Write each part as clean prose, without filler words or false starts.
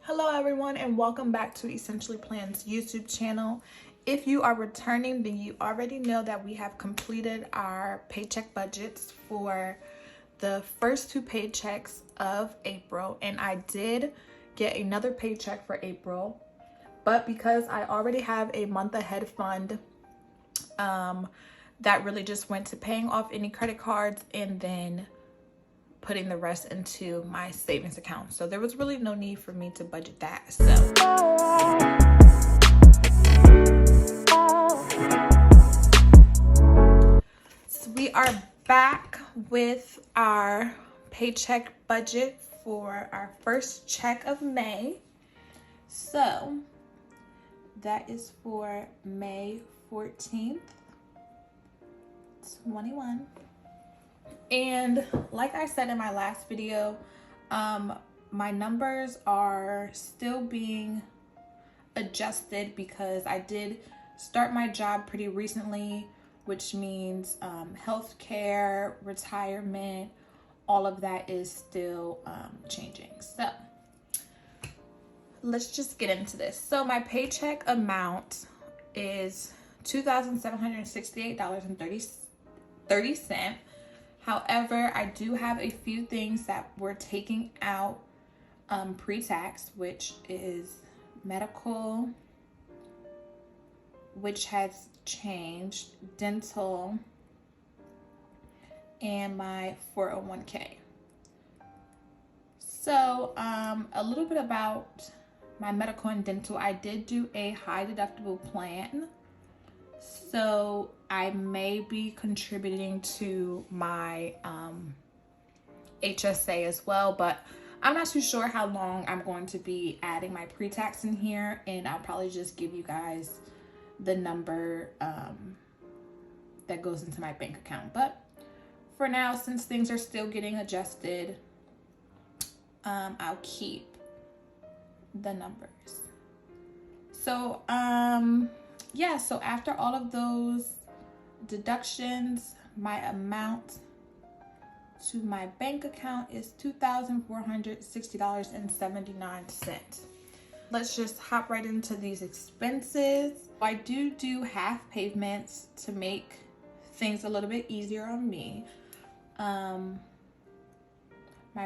Hello everyone and welcome back to Essentially Plans YouTube channel. If you are returning, then you already know that we have completed our paycheck budgets for the first two paychecks of April, and I did get another paycheck for April, but because I already have a month ahead fund, that really just went to paying off any credit cards and then putting the rest into my savings account. So there was really no need for me to budget that. So we are back with our paycheck budget for our first check of May. So that is for May 14th, 21. And like I said in my last video, my numbers are still being adjusted because I did start my job pretty recently, which means healthcare, retirement, all of that is still changing. So let's just get into this. So my paycheck amount is $2,768.30. However, I do have a few things that we're taking out pre-tax, which is medical, which has changed, dental, and my 401k. So a little bit about my medical and dental. I did do a high deductible plan, so I may be contributing to my HSA as well, but I'm not too sure how long I'm going to be adding my pre-tax in here, and I'll probably just give you guys the number that goes into my bank account. But for now, since things are still getting adjusted, I'll keep the numbers. So yeah, so after all of those deductions, my amount to my bank account is $2,460.79. Let's just hop right into these expenses. I do half payments to make things a little bit easier on me. My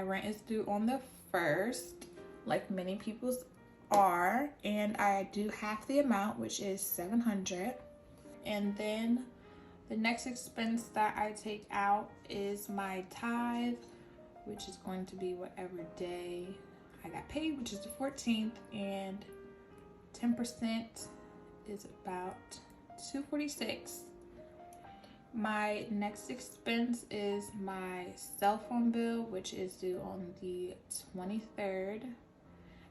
rent is due on the 1st, like many people's are, and I do half the amount, which is $700. And then the next expense that I take out is my tithe, which is going to be whatever day I got paid, which is the 14th, and 10% is about $246. My next expense is my cell phone bill, which is due on the 23rd,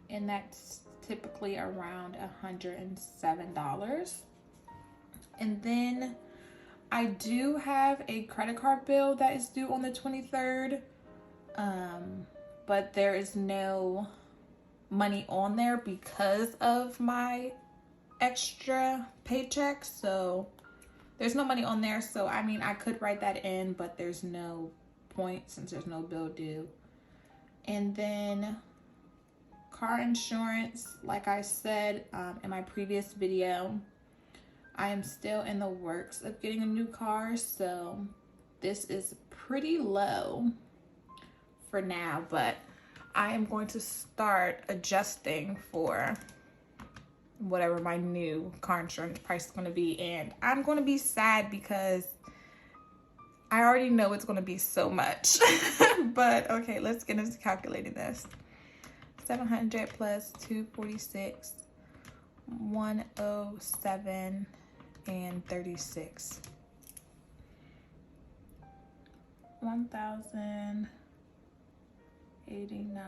and that's typically around $107. And then I do have a credit card bill that is due on the 23rd, but there is no money on there because of my extra paycheck. So there's no money on there. So I mean, I could write that in, but there's no point since there's no bill due. And then car insurance, like I said in my previous video, I am still in the works of getting a new car, so this is pretty low for now, but I am going to start adjusting for whatever my new car insurance price is going to be, and I'm going to be sad because I already know it's going to be so much. But okay, let's get into calculating this. 700 plus 246, 107 and 36. 1,089.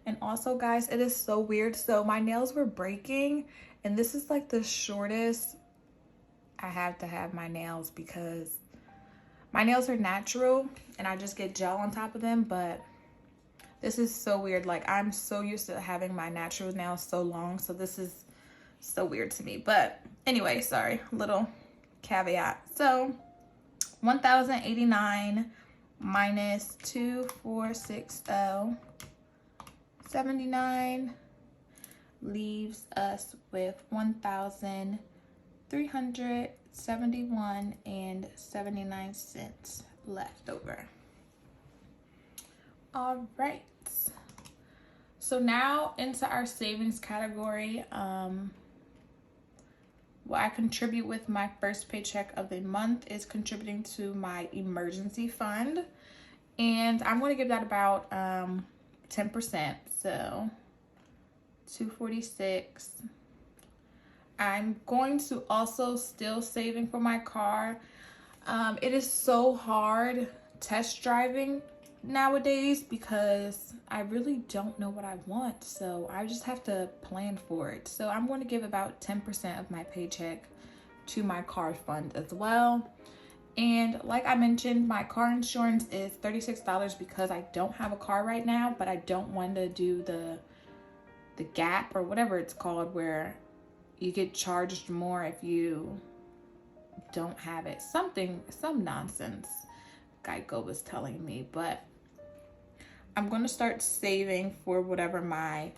And also, guys, it is so weird. So my nails were breaking, and this is like the shortest I have to have my nails because my nails are natural and I just get gel on top of them, but this is so weird. Like, I'm so used to having my natural nails so long, so this is so weird to me. But anyway, sorry, little caveat. So 1,089 minus 2,460 $1,379 leaves us with $1,371.79 left over. All right. So now into our savings category. What I contribute with my first paycheck of the month is contributing to my emergency fund. And I'm going to give that about 10%. So $246. I'm going to also still saving for my car. It is so hard test driving nowadays because I really don't know what I want, so I just have to plan for it. So I'm going to give about 10% of my paycheck to my car fund as well. And like I mentioned, my car insurance is $36 because I don't have a car right now, but I don't want to do the gap or whatever it's called, where you get charged more if you don't have it. Some nonsense Geico was telling me, but I'm going to start saving for whatever my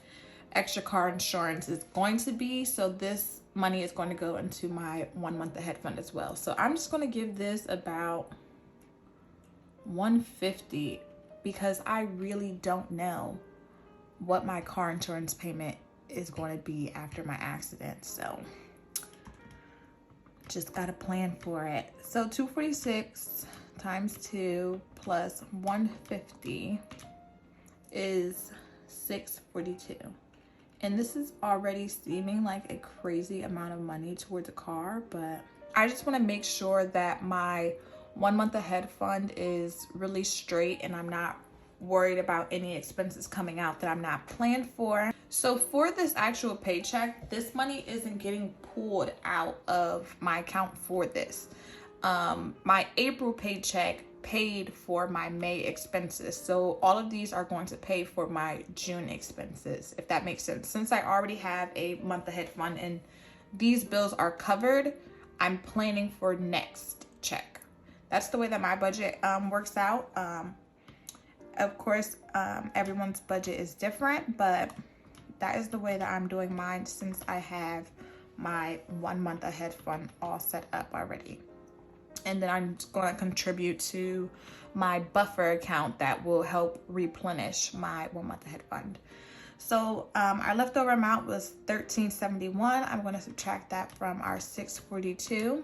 extra car insurance is going to be. So this money is going to go into my 1 month ahead fund as well. So I'm just going to give this about $150 because I really don't know what my car insurance payment is going to be after my accident. So just got to plan for it. So $246 times 2 plus $150 is $642. And this is already seeming like a crazy amount of money towards a car, but I just want to make sure that my 1 month ahead fund is really straight and I'm not worried about any expenses coming out that I'm not planned for. So for this actual paycheck, this money isn't getting pulled out of my account for this. My April paycheck paid for my May expenses, so all of these are going to pay for my June expenses, if that makes sense. Since I already have a month ahead fund and these bills are covered, I'm planning for next check. That's the way that my budget works out. Of course, everyone's budget is different, but that is the way that I'm doing mine since I have my 1 month ahead fund all set up already. And then I'm going to contribute to my buffer account that will help replenish my 1 month ahead fund. So our leftover amount was $1,371. I'm going to subtract that from our $642.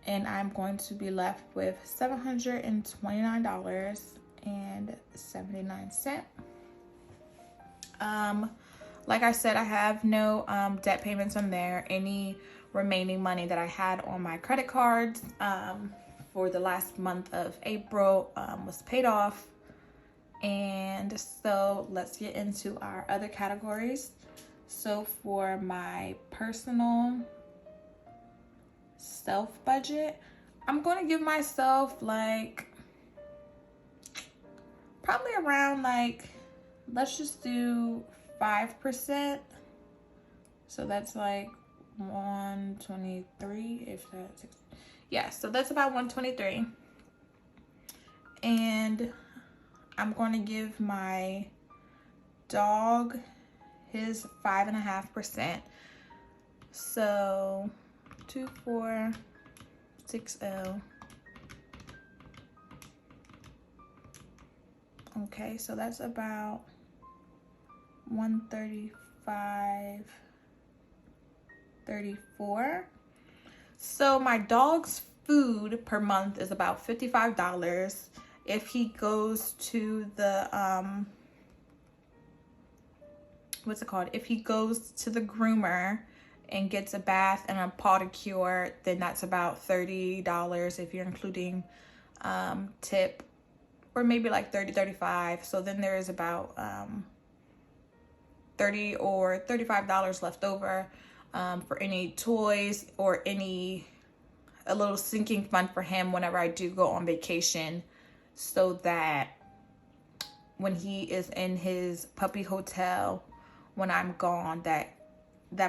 And I'm going to be left with $729.79. Like I said, I have no debt payments on there. Any remaining money that I had on my credit cards for the last month of April was paid off. And so let's get into our other categories. So for my personal self budget, I'm going to give myself like probably around like, let's just do 5%. So that's like 123, if that's, yeah, so that's about 123. And I'm going to give my dog his 5.5%. So 2460. Okay, so that's about 135.34. So my dog's food per month is about $55. If he goes to the what's it called? If he goes to the groomer and gets a bath and a pedicure, then that's about $30 if you're including tip, or maybe like 30, 35. So then there is about $30 or $35 left over for any toys or a little sinking fund for him whenever I do go on vacation, so that when he is in his puppy hotel when I'm gone, that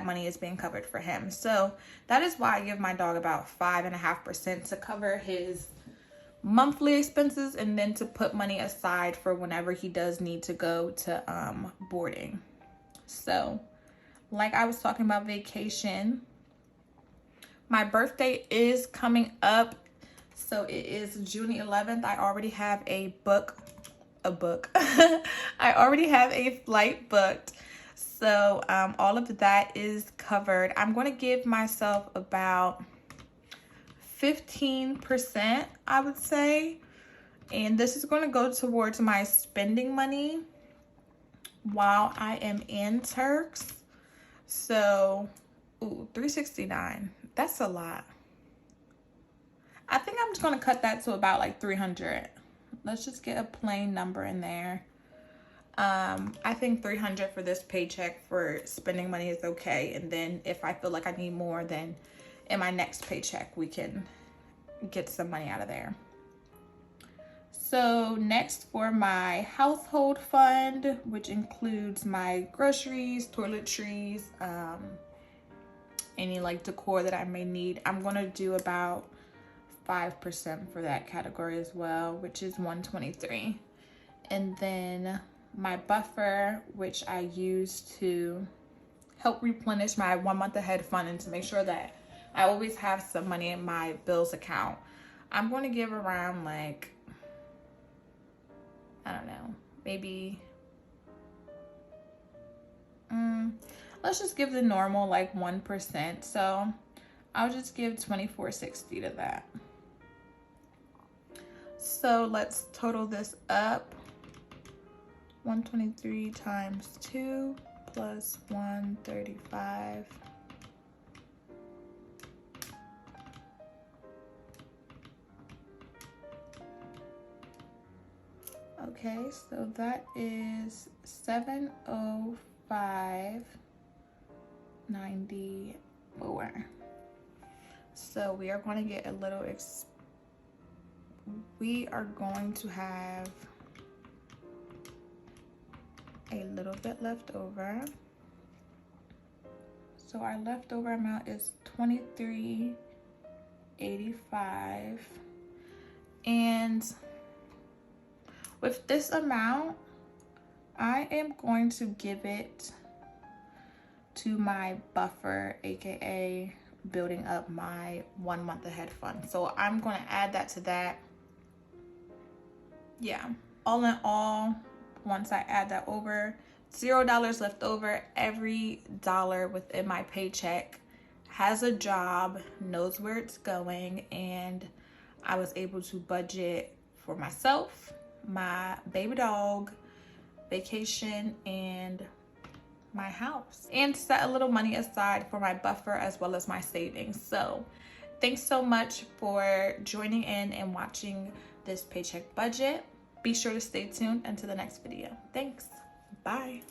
money is being covered for him. So that is why I give my dog about 5.5% to cover his monthly expenses, and then to put money aside for whenever he does need to go to boarding. So like I was talking about vacation, my birthday is coming up. So it is June 11th. I already have a book. I already have a flight booked. So all of that is covered. I'm going to give myself about 15%, I would say. And this is going to go towards my spending money while I am in Turks. So, ooh, $369. That's a lot. I think I'm just going to cut that to about like $300. Let's just get a plain number in there. I think $300 for this paycheck for spending money is okay. And then if I feel like I need more, then in my next paycheck, we can get some money out of there. So next, for my household fund, which includes my groceries, toiletries, any like decor that I may need, I'm going to do about 5% for that category as well, which is $123. And then my buffer, which I use to help replenish my 1 month ahead fund and to make sure that I always have some money in my bills account, I'm going to give around like, I don't know, maybe, let's just give the normal like 1%. So I'll just give $24.60 to that. So let's total this up. 123 times 2 plus 135. Okay, so that is $705.94. So we are going to get a little we are going to have a little bit left over. So our leftover amount is $23.85. And with this amount, I am going to give it to my buffer, aka building up my 1 month ahead fund. So I'm going to add that to that. Yeah, all in all, once I add that over, $0 left over. Every dollar within my paycheck has a job, knows where it's going, and I was able to budget for myself, my baby dog, vacation, and my house, and set a little money aside for my buffer as well as my savings. So thanks so much for joining in and watching this paycheck budget. Be sure to stay tuned until the next video. Thanks. Bye.